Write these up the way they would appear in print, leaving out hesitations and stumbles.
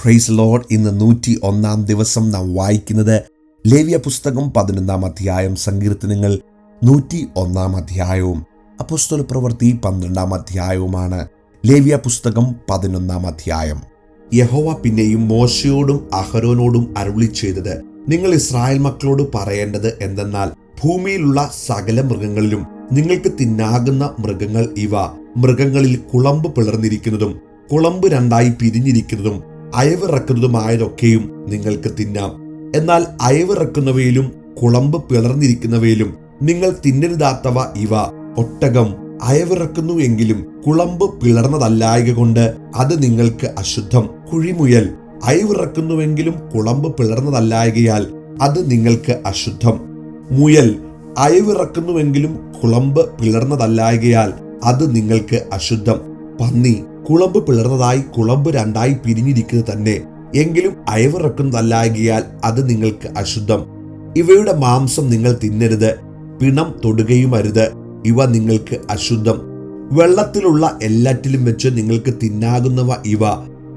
Praise Lord. ഇന്ന് 101 ദിവസം നാം വായിക്കുന്നത് ലേവ്യ പുസ്തകം 11 അധ്യായം, സങ്കീർത്തനങ്ങൾ 101 അധ്യായവും അപ്പോസ്തല പ്രവൃത്തി 12 അധ്യായവുമാണ്. ലേവ്യ പുസ്തകം 11 അധ്യായം. യഹോവ പിന്നെയും മോശയോടും അഹരോനോടും അരുളി ചെയ്തത്, നിങ്ങൾ ഇസ്രായേൽ മക്കളോട് പറയേണ്ടത് എന്തെന്നാൽ, ഭൂമിയിലുള്ള സകല മൃഗങ്ങളിലും നിങ്ങൾക്ക് തിന്നാകുന്ന മൃഗങ്ങൾ ഇവ. മൃഗങ്ങളിൽ കുളമ്പ് പിളർന്നിരിക്കുന്നതും കുളമ്പ് രണ്ടായി പിരിഞ്ഞിരിക്കുന്നതും അയവിറക്കുന്നതുമായതൊക്കെയും നിങ്ങൾക്ക് തിന്നാം. എന്നാൽ അയവിറക്കുന്നവയിലും കുളമ്പ് പിളർന്നിരിക്കുന്നവയിലും നിങ്ങൾ തിന്നരുതാത്തവ ഇവ. ഒട്ടകം അയവിറക്കുന്നു എങ്കിലും കുളമ്പ് പിളർന്നതല്ലായക കൊണ്ട് അത് നിങ്ങൾക്ക് അശുദ്ധം. കുഴിമുയൽ അയവിറക്കുന്നുവെങ്കിലും കുളമ്പ് പിളർന്നതല്ലായകയാൽ അത് നിങ്ങൾക്ക് അശുദ്ധം. മുയൽ അയവിറക്കുന്നുവെങ്കിലും കുളമ്പ് പിളർന്നതല്ലായകയാൽ അത് നിങ്ങൾക്ക് അശുദ്ധം. പന്നി കുളമ്പ് പിളർന്നതായി കുളമ്പ് രണ്ടായി പിരിഞ്ഞിരിക്കുന്നത് തന്നെ, എങ്കിലും അയവിറക്കുന്നതല്ലായകയാൽ അത് നിങ്ങൾക്ക് അശുദ്ധം. ഇവയുടെ മാംസം നിങ്ങൾ തിന്നരുത്, പിണം തൊടുകയും അരുത്, ഇവ നിങ്ങൾക്ക് അശുദ്ധം. വെള്ളത്തിലുള്ള എല്ലാറ്റിലും വെച്ച് നിങ്ങൾക്ക് തിന്നാകുന്നവ ഇവ.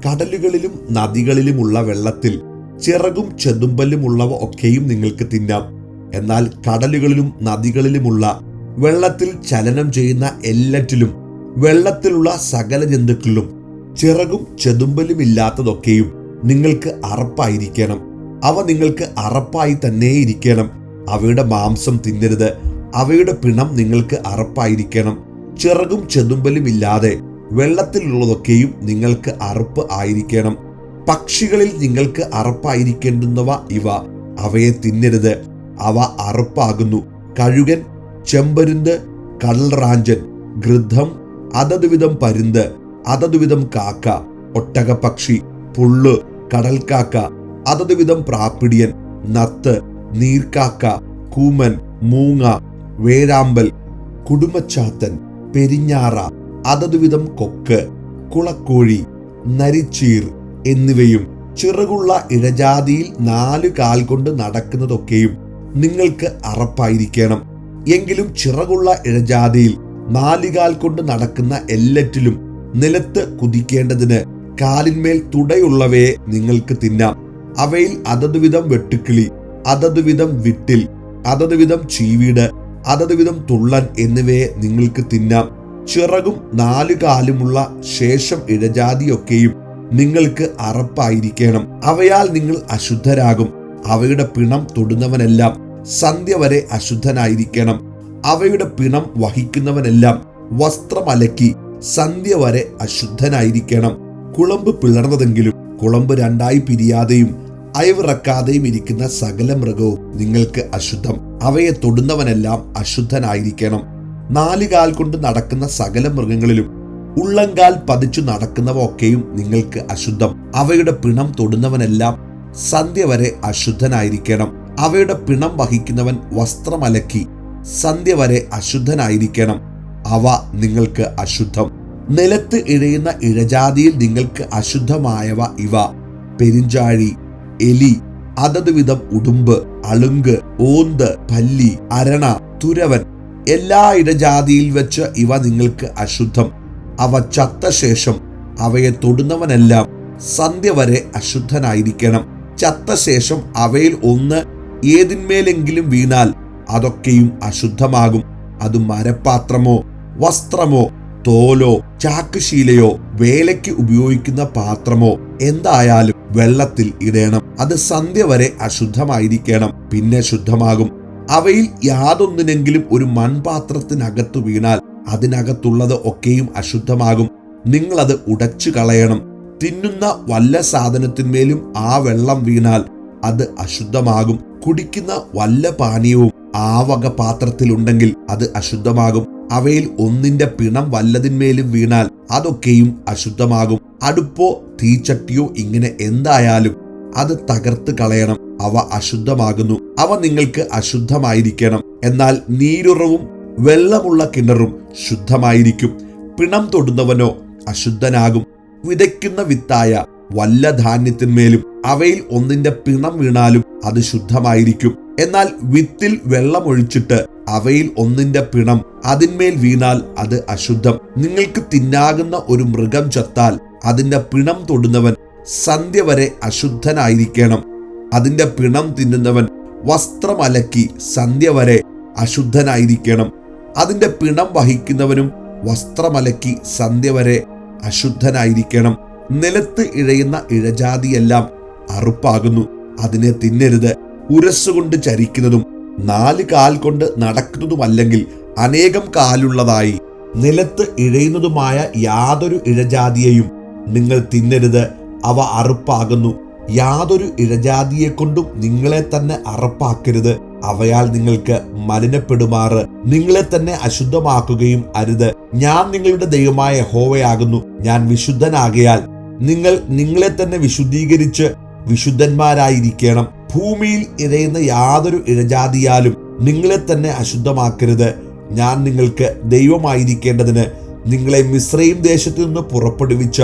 കടലുകളിലും നദികളിലുമുള്ള വെള്ളത്തിൽ ചിറകും ചെതുമ്പലുമുള്ളവ ഒക്കെയും നിങ്ങൾക്ക് തിന്നാം. എന്നാൽ കടലുകളിലും നദികളിലുമുള്ള വെള്ളത്തിൽ ചലനം ചെയ്യുന്ന എല്ലാറ്റിലും വെള്ളത്തിലുള്ള സകല ജന്തുക്കളിലും ചിറകും ചെതുമ്പലുമില്ലാത്തതൊക്കെയും നിങ്ങൾക്ക് അറപ്പായിരിക്കണം. അവ നിങ്ങൾക്ക് അറപ്പായി തന്നെ ഇരിക്കണം. അവയുടെ മാംസം തിന്നരുത്, അവയുടെ പിണം നിങ്ങൾക്ക് അറപ്പായിരിക്കണം. ചിറകും ചെതുമ്പലുമില്ലാതെ വെള്ളത്തിലുള്ളതൊക്കെയും നിങ്ങൾക്ക് അറപ്പ് ആയിരിക്കണം. പക്ഷികളിൽ നിങ്ങൾക്ക് അറപ്പായിരിക്കേണ്ടുന്നവ ഇവ. അവയെ തിന്നരുത്, അവ അറപ്പാകുന്നു. കഴുകൻ, ചെമ്പരുന്ത്, കടൽറാഞ്ചൻ, ഗൃദ്ധം, അതതുവിധം പരുന്ത്, അതതുവിധം കാക്ക, ഒട്ടകപ്പക്ഷി, പുള്ള്, കടൽക്കാക്ക, അതതുവിധം പ്രാപ്പിടിയൻ, നത്ത്, നീർക്കാക്ക, കൂമൻ, മൂങ്ങ, വേഴാമ്പൽ, കുടുമച്ചാത്തൻ, പെരിഞ്ഞാറ, അതതുവിധം കൊക്ക്, കുളക്കോഴി, നരിച്ചീർ എന്നിവയും ചിറകുള്ള ഇഴജാതിയിൽ 4 കാൽ കൊണ്ട് നടക്കുന്നതൊക്കെയും നിങ്ങൾക്ക് അറപ്പായിരിക്കണം. എങ്കിലും ചിറകുള്ള ഇഴജാതിയിൽ 4 കാൽ കൊണ്ട് നടക്കുന്ന എല്ലാറ്റിലും നിലത്ത് കുതിക്കേണ്ടതിന് കാലിന്മേൽ തുടയുള്ളവയെ നിങ്ങൾക്ക് തിന്നാം. അവയിൽ അതതുവിധം വെട്ടുക്കിളി, അതതുവിധം വിട്ടിൽ, അതതുവിധം ചീവീട്, അതതുവിധം തുള്ളൻ എന്നിവയെ നിങ്ങൾക്ക് തിന്നാം. ചിറകും 4 കാലുമുള്ള ശേഷം ഇഴജാതിയൊക്കെയും നിങ്ങൾക്ക് അറപ്പായിരിക്കണം. അവയാൽ നിങ്ങൾ അശുദ്ധരാകും. അവയുടെ പിണം തൊടുന്നവനെല്ലാം സന്ധ്യ വരെ അശുദ്ധനായിരിക്കണം. അവയുടെ പിണം വഹിക്കുന്നവനെല്ലാം വസ്ത്രമലക്കി സന്ധ്യ വരെ അശുദ്ധനായിരിക്കണം. കുളമ്പ് പിളർന്നതെങ്കിലും കുളമ്പ് രണ്ടായി പിരിയാതെയും അയവിറക്കാതെയും ഇരിക്കുന്ന സകല മൃഗവും നിങ്ങൾക്ക് അശുദ്ധം. അവയെ തൊടുന്നവനെല്ലാം അശുദ്ധനായിരിക്കണം. 4 കാൽ കൊണ്ട് നടക്കുന്ന സകല മൃഗങ്ങളിലും ഉള്ളങ്കാൽ പതിച്ചു നടക്കുന്നവ ഒക്കെയും നിങ്ങൾക്ക് അശുദ്ധം. അവയുടെ പിണം തൊടുന്നവനെല്ലാം സന്ധ്യ വരെ അശുദ്ധനായിരിക്കണം. അവയുടെ പിണം വഹിക്കുന്നവൻ വസ്ത്രമലക്കി സന്ധ്യ വരെ അശുദ്ധനായിരിക്കണം. അവ നിങ്ങൾക്ക് അശുദ്ധം. നിലത്ത് ഇഴയുന്ന ഇഴജാതിയിൽ നിങ്ങൾക്ക് അശുദ്ധമായവ ഇവ. പെരിഞ്ചാഴി, എലി, അതതുവിധം ഉടുമ്പ്, അളുങ്ക്, ഓന്ത്, പല്ലി, അരണ, തുരവൻ, എല്ലാ ഇഴജാതിയിൽ വെച്ച് ഇവ നിങ്ങൾക്ക് അശുദ്ധം. അവ ചത്ത ശേഷം അവയെ തൊടുന്നവനെല്ലാം സന്ധ്യ വരെ അശുദ്ധനായിരിക്കണം. ചത്ത ശേഷം അവയിൽ ഒന്ന് ഏതിന്മേലെങ്കിലും വീണാൽ അതൊക്കെയും അശുദ്ധമാകും. അത് മരപാത്രമോ വസ്ത്രമോ തോലോ ചാക്കുശീലയോ വേലയ്ക്ക് ഉപയോഗിക്കുന്ന പാത്രമോ എന്തായാലും വെള്ളത്തിൽ ഇടണം. അത് സന്ധ്യ വരെ അശുദ്ധമായിരിക്കണം, പിന്നെ ശുദ്ധമാകും. അവയിൽ യാതൊന്നിനെങ്കിലും ഒരു മൺപാത്രത്തിനകത്തു വീണാൽ അതിനകത്തുള്ളത് ഒക്കെയും അശുദ്ധമാകും. നിങ്ങളത് ഉടച്ചു കളയണം. തിന്നുന്ന വല്ല സാധനത്തിന്മേലും ആ വെള്ളം വീണാൽ അത് അശുദ്ധമാകും. കുടിക്കുന്ന വല്ല പാനീയവും ആ വക പാത്രത്തിലുണ്ടെങ്കിൽ അത് അശുദ്ധമാകും. അവയിൽ ഒന്നിന്റെ പിണം വല്ലതിന്മേലും വീണാൽ അതൊക്കെയും അശുദ്ധമാകും. അടുപ്പോ തീച്ചട്ടിയോ ഇങ്ങനെ എന്തായാലും അത് തകർത്ത് കളയണം. അവ അശുദ്ധമാകുന്നു. അവ നിങ്ങൾക്ക് അശുദ്ധമായിരിക്കണം. എന്നാൽ നീരുറവും വെള്ളമുള്ള കിണറും ശുദ്ധമായിരിക്കും. പിണം തൊടുന്നവനോ അശുദ്ധനാകും. വിതയ്ക്കുന്ന വിത്തായ വല്ല ധാന്യത്തിന്മേലും അവയിൽ ഒന്നിന്റെ പിണം വീണാലും അത് ശുദ്ധമായിരിക്കും. എന്നാൽ വിത്തിൽ വെള്ളമൊഴിച്ചിട്ട് അവയിൽ ഒന്നിന്റെ പിണം അതിന്മേൽ വീണാൽ അത് അശുദ്ധം. നിങ്ങൾക്ക് തിന്നാകുന്ന ഒരു മൃഗം ചത്താൽ അതിന്റെ പിണം തൊടുന്നവൻ സന്ധ്യ വരെ അശുദ്ധനായിരിക്കണം. അതിന്റെ പിണം തിന്നുന്നവൻ വസ്ത്രം അലക്കി സന്ധ്യ വരെ അശുദ്ധനായിരിക്കണം. അതിന്റെ പിണം വഹിക്കുന്നവനും വസ്ത്രമലക്കി സന്ധ്യ വരെ അശുദ്ധനായിരിക്കണം. നിലത്ത് ഇഴയുന്ന ഇഴജാതിയെല്ലാം അറുപ്പാകുന്നു, അതിനെ തിന്നരുത്. ഉരസ്സുകൊണ്ട് ചരിക്കുന്നതും 4 കാൽ കൊണ്ട് നടക്കുന്നതുമല്ലെങ്കിൽ അനേകം കാലുള്ളതായി നിലത്ത് ഇഴയുന്നതുമായ യാതൊരു ഇഴജാതിയെയും നിങ്ങൾ തിന്നരുത്, അവ അറുപ്പാകുന്നു. യാതൊരു ഇഴജാതിയെക്കൊണ്ടും നിങ്ങളെ തന്നെ അറുപ്പാക്കരുത്. അവയാൽ നിങ്ങൾക്ക് മലിനപ്പെടുമാറ് നിങ്ങളെ തന്നെ അശുദ്ധമാക്കുകയും അരുത്. ഞാൻ നിങ്ങളുടെ ദൈവമായ യഹോവയാകുന്നു. ഞാൻ വിശുദ്ധനാകയാൽ നിങ്ങൾ നിങ്ങളെ തന്നെ വിശുദ്ധീകരിച്ച് വിശുദ്ധന്മാരായിരിക്കണം. ഭൂമിയിൽ ഇഴയുന്ന യാതൊരു ഇഴജാതിയാലും നിങ്ങളെ തന്നെ അശുദ്ധമാക്കരുത്. ഞാൻ നിങ്ങൾക്ക് ദൈവമായിരിക്കേണ്ടതിന് നിങ്ങളെ മിസ്രയീം ദേശത്തു നിന്ന് പുറപ്പെടുവിച്ച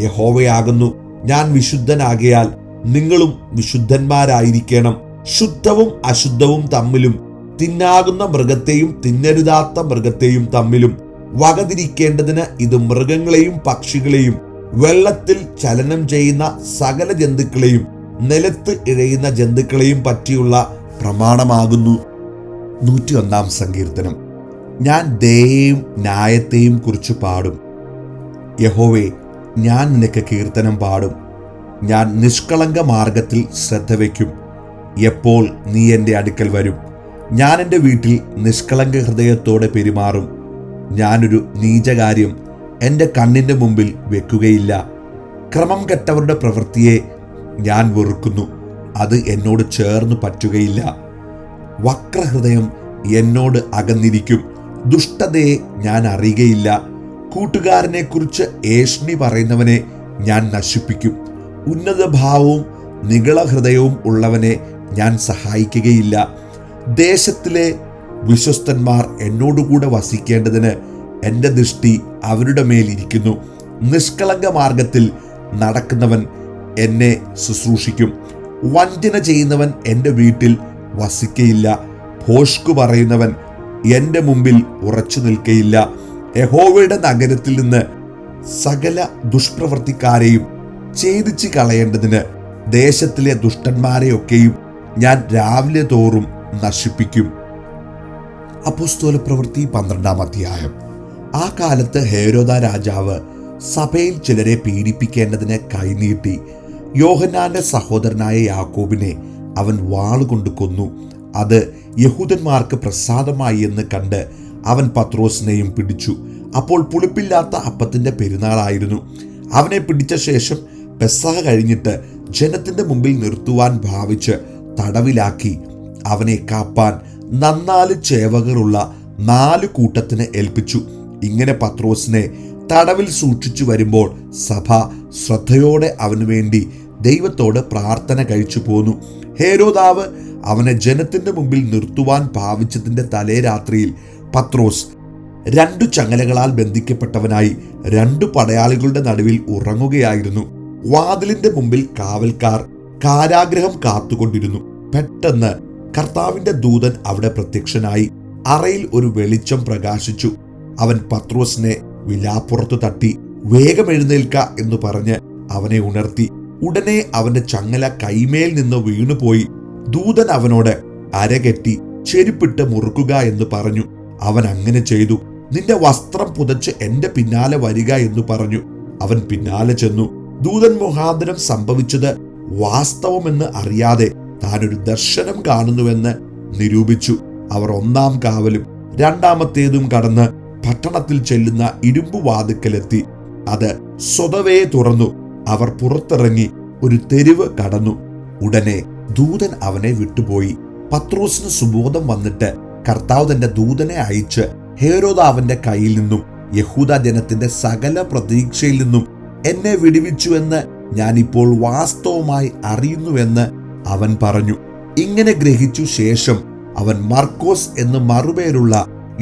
യഹോവയാകുന്നു. ഞാൻ വിശുദ്ധനാകയാൽ നിങ്ങളും വിശുദ്ധന്മാരായിരിക്കണം. ശുദ്ധവും അശുദ്ധവും തമ്മിലും തിന്നാകുന്ന മൃഗത്തെയും തിന്നരുതാത്ത മൃഗത്തെയും തമ്മിലും വകതിരിക്കേണ്ടതിന് ഇത് മൃഗങ്ങളെയും പക്ഷികളെയും വെള്ളത്തിൽ ചലനം ചെയ്യുന്ന സകല ജന്തുക്കളെയും നിലത്ത് ഇഴയുന്ന ജന്തുക്കളെയും പറ്റിയുള്ള പ്രമാണമാകുന്നു. 101 സങ്കീർത്തനം. ഞാൻ ദയയെയും ന്യായത്തെയും കുറിച്ച് പാടും. യഹോവേ, ഞാൻ നിനക്ക് കീർത്തനം പാടും. ഞാൻ നിഷ്കളങ്ക മാർഗത്തിൽ ശ്രദ്ധ വയ്ക്കും. എപ്പോൾ നീ എൻ്റെ അടുക്കൽ വരും? ഞാൻ എൻ്റെ വീട്ടിൽ നിഷ്കളങ്ക ഹൃദയത്തോടെ പെരുമാറും. ഞാനൊരു നീചകാര്യം എൻ്റെ കണ്ണിൻ്റെ മുമ്പിൽ വെക്കുകയില്ല. ക്രമം കെട്ടവരുടെ പ്രവൃത്തിയെ ഞാൻ വെറുക്കുന്നു, അത് എന്നോട് ചേർന്ന് പറ്റുകയില്ല. വക്രഹൃദയം എന്നോട് അകന്നിരിക്കും, ദുഷ്ടതയെ ഞാൻ അറിയുകയില്ല. കൂട്ടുകാരനെക്കുറിച്ച് ഏഷ്ണി പറയുന്നവനെ ഞാൻ നശിപ്പിക്കും. ഉന്നതഭാവവും നിഗളഹൃദയവും ഉള്ളവനെ ഞാൻ സഹായിക്കുകയില്ല. ദേശത്തിലെ വിശ്വസ്തന്മാർ എന്നോടുകൂടെ വസിക്കേണ്ടതിന് എൻ്റെ ദൃഷ്ടി അവരുടെ മേലിരിക്കുന്നു. നിഷ്കളങ്ക മാർഗത്തിൽ നടക്കുന്നവൻ എന്നെ ശുശ്രൂഷിക്കും. വഞ്ചന ചെയ്യുന്നവൻ എൻ്റെ വീട്ടിൽ വസിക്കയില്ല. ഭോഷ്കു പറയുന്നവൻ എൻ്റെ മുമ്പിൽ ഉറച്ചു നിൽക്കയില്ല. യഹോവയുടെ നഗരത്തിൽ നിന്ന് സകല ദുഷ്പ്രവൃത്തിക്കാരെയും ഛേദിച്ച് കളയേണ്ടതിന് ദേശത്തിലെ ദുഷ്ടന്മാരെയൊക്കെയും ഞാൻ രാവിലെ തോറും നശിപ്പിക്കും. അപ്പോസ്തലപ്രവൃത്തി 12-ാം അധ്യായം. ആ കാലത്ത് ഹേരോദ രാജാവ് സഭയിൽ ചിലരെ പീഡിപ്പിക്കേണ്ടതിന് കൈനീട്ടി. യോഹന്നാന്റെ സഹോദരനായ യാക്കോബിനെ അവൻ വാളുകൊണ്ട് കൊന്നു. അത് യഹൂദന്മാർക്ക് പ്രസാദമായി എന്ന് കണ്ട് അവൻ പത്രോസിനെയും പിടിച്ചു. അപ്പോൾ പുളിപ്പില്ലാത്ത അപ്പത്തിന്റെ പെരുന്നാളായിരുന്നു. അവനെ പിടിച്ച ശേഷം പെസഹ കഴിഞ്ഞിട്ട് ജനത്തിന്റെ മുമ്പിൽ നിർത്തുവാൻ ഭാവിച്ച് തടവിലാക്കി. അവനെ കാപ്പാൻ 4 ചേവകരുള്ള 4 കൂട്ടത്തിന് ഏൽപ്പിച്ചു. ഇങ്ങനെ പത്രോസിനെ തടവിൽ സൂക്ഷിച്ചു വരുമ്പോൾ സഭ ശ്രദ്ധയോടെ അവനു വേണ്ടി ദൈവത്തോട് പ്രാർത്ഥന കഴിച്ചു പോന്നു. ഹേരോദാവ് അവനെ ജനത്തിന്റെ മുമ്പിൽ നിർത്തുവാൻ ഭാവിച്ചതിന്റെ തലേ രാത്രിയിൽ പത്രോസ് 2 ചങ്ങലകളാൽ ബന്ധിക്കപ്പെട്ടവനായി 2 പടയാളികളുടെ നടുവിൽ ഉറങ്ങുകയായിരുന്നു. വാതിലിന്റെ മുമ്പിൽ കാവൽക്കാർ കാരാഗ്രഹം കാത്തുകൊണ്ടിരുന്നു. പെട്ടെന്ന് കർത്താവിന്റെ ദൂതൻ അവിടെ പ്രത്യക്ഷനായി. അറയിൽ ഒരു വെളിച്ചം പ്രകാശിച്ചു. അവൻ പത്രോസിനെ വിലാപ്പുറത്ത് തട്ടി, വേഗം എഴുന്നേൽക്ക എന്ന് പറഞ്ഞ് അവനെ ഉണർത്തി. ഉടനെ അവന്റെ ചങ്ങല കൈമേൽ നിന്ന് വീണുപോയി. ദൂതൻ അവനോട് അരകെട്ടി ചെരുപ്പിട്ട് മുറുക്കുക എന്ന് പറഞ്ഞു. അവൻ അങ്ങനെ ചെയ്തു. നിന്റെ വസ്ത്രം പുതച്ച് എന്റെ പിന്നാലെ വരിക എന്ന് പറഞ്ഞു. അവൻ പിന്നാലെ ചെന്നു. ദൂതൻ മുഖാന്തരം സംഭവിച്ചത് വാസ്തവമെന്ന് അറിയാതെ താനൊരു ദർശനം കാണുന്നുവെന്ന് നിരൂപിച്ചു. അവർ 1-ാം കാവലും 2-ാമത്തേതും കടന്ന് പട്ടണത്തിൽ ചെല്ലുന്ന ഇരുമ്പ് വാതിക്കലെത്തി. അത് സ്വതവേ തുറന്നു. അവർ പുറത്തിറങ്ങി ഒരു തെരുവ് കടന്നു. ഉടനെ ദൂതൻ അവനെ വിട്ടുപോയി. പത്രോസിന് സുബോധം വന്നിട്ട് കർത്താവ് തന്റെ ദൂതനെ അയച്ച് ഹേരോദാവിന്റെ കയ്യിൽ നിന്നും യഹൂദ ജനത്തിന്റെ സകല പ്രതീക്ഷയിൽ നിന്നും എന്നെ വിടുവിച്ചുവെന്ന് ഞാനിപ്പോൾ വാസ്തവമായി അറിയുന്നുവെന്ന് അവൻ പറഞ്ഞു. ഇങ്ങനെ ഗ്രഹിച്ചു ശേഷം അവൻ മർക്കോസ് എന്ന് മറുപേരുള്ള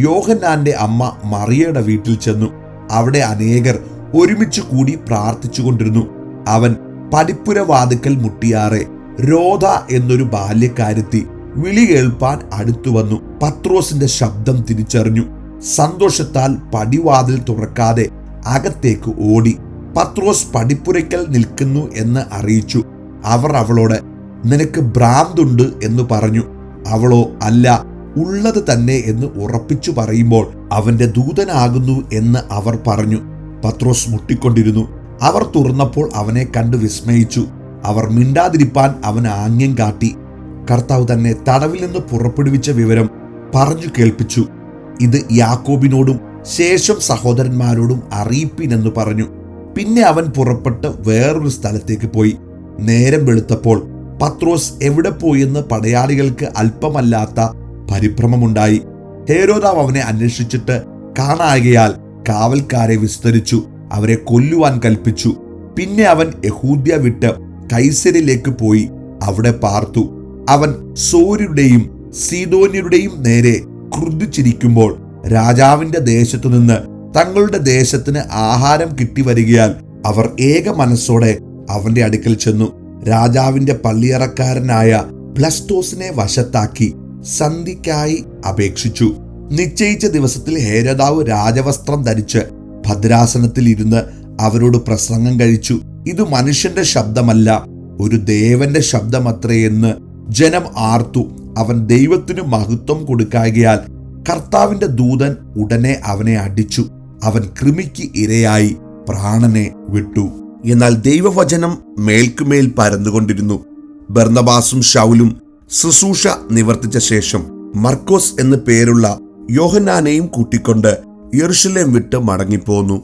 യോഹന്നാന്റെ അമ്മ മറിയയുടെ വീട്ടിൽ ചെന്നു. അവിടെ അനേകർ ഒരുമിച്ച് കൂടി പ്രാർത്ഥിച്ചുകൊണ്ടിരുന്നു. അവൻ പടിപ്പുര വാതിക്കൽ മുട്ടിയാറെ രോധ എന്നൊരു ബാല്യക്കാരത്തി വിളി കേൾപ്പാൻ അടുത്തു വന്നു. പത്രോസിന്റെ ശബ്ദം തിരിച്ചറിഞ്ഞു. സന്തോഷത്താൽ പടിവാതിൽ തുറക്കാതെ അകത്തേക്ക് ഓടി. പത്രോസ് പടിപ്പുരയ്ക്കൽ നിൽക്കുന്നു എന്ന് അറിയിച്ചു. അവർ അവളോട്, നിനക്ക് ഭ്രാന്തുണ്ട് എന്ന് പറഞ്ഞു. അവളോ, അല്ല, ഉള്ളത് തന്നെ എന്ന് ഉറപ്പിച്ചു പറയുമ്പോൾ, അവന്റെ ദൂതനാകുന്നു എന്ന് അവർ പറഞ്ഞു. പത്രോസ് മുട്ടിക്കൊണ്ടിരുന്നു. അവർ തുറന്നപ്പോൾ അവനെ കണ്ട് വിസ്മയിച്ചു. അവർ മിണ്ടാതിരിപ്പാൻ അവൻ ആംഗ്യം കാട്ടി. കർത്താവ് തന്നെ തടവിൽ നിന്ന് പുറപ്പെടുവിച്ച വിവരം പറഞ്ഞു കേൾപ്പിച്ചു. ഇത് യാക്കോബിനോടും ശേഷം സഹോദരന്മാരോടും അറിയിപ്പിനെന്ന് പറഞ്ഞു. പിന്നെ അവൻ പുറപ്പെട്ട് വേറൊരു സ്ഥലത്തേക്ക് പോയി. നേരം വെളുത്തപ്പോൾ പത്രോസ് എവിടെ പോയെന്ന് പടയാളികൾക്ക് അല്പമല്ലാത്ത പരിഭ്രമമുണ്ടായി. ഹേരോദാവ് അവനെ അന്വേഷിച്ചിട്ട് കാണായകയാൽ കാവൽക്കാരെ വിസ്തരിച്ചു അവരെ കൊല്ലുവാൻ കൽപ്പിച്ചു. പിന്നെ അവൻ യഹൂദ്യ വിട്ട് കൈസരിലേക്ക് പോയി അവിടെ പാർത്തു. അവൻ സോര്യരുടെയും സീദോന്യരുടെയും നേരെ ക്രുദ്ധിച്ചിരിക്കുമ്പോൾ രാജാവിന്റെ ദേശത്തു നിന്ന് തങ്ങളുടെ ദേശത്തിന് ആഹാരം കിട്ടിവരികയാൽ അവർ ഏക മനസ്സോടെ അവന്റെ അടുക്കൽ ചെന്നു. രാജാവിന്റെ പള്ളിയറക്കാരനായ ബ്ലസ്തോസിനെ വശത്താക്കി സന്ധിക്കായി അപേക്ഷിച്ചു. നിശ്ചയിച്ച ദിവസത്തിൽ ഹേരോദാവ് രാജവസ്ത്രം ധരിച്ച് ഭദ്രാസനത്തിൽ ഇരുന്ന് അവരോട് പ്രസംഗം കഴിച്ചു. ഇത് മനുഷ്യന്റെ ശബ്ദമല്ല, ഒരു ദേവന്റെ ശബ്ദമത്രയെന്ന് ജനം ആർത്തു. അവൻ ദൈവത്തിനു മഹത്വം കൊടുക്കായകയാൽ കർത്താവിന്റെ ദൂതൻ ഉടനെ അവനെ അടിച്ചു. അവൻ കൃമിക്ക് ഇരയായി പ്രാണനെ വിട്ടു. എന്നാൽ ദൈവവചനം മേൽക്കുമേൽ പരന്നുകൊണ്ടിരുന്നു. ബർന്നബാസും ശൗലും ശുശ്രൂഷ നിവർത്തിച്ച ശേഷം മർക്കോസ് എന്നു പേരുള്ള യോഹന്നാനെയും കൂട്ടിക്കൊണ്ട് യെരുശലേം വിട്ട് മടങ്ങിപ്പോന്നു.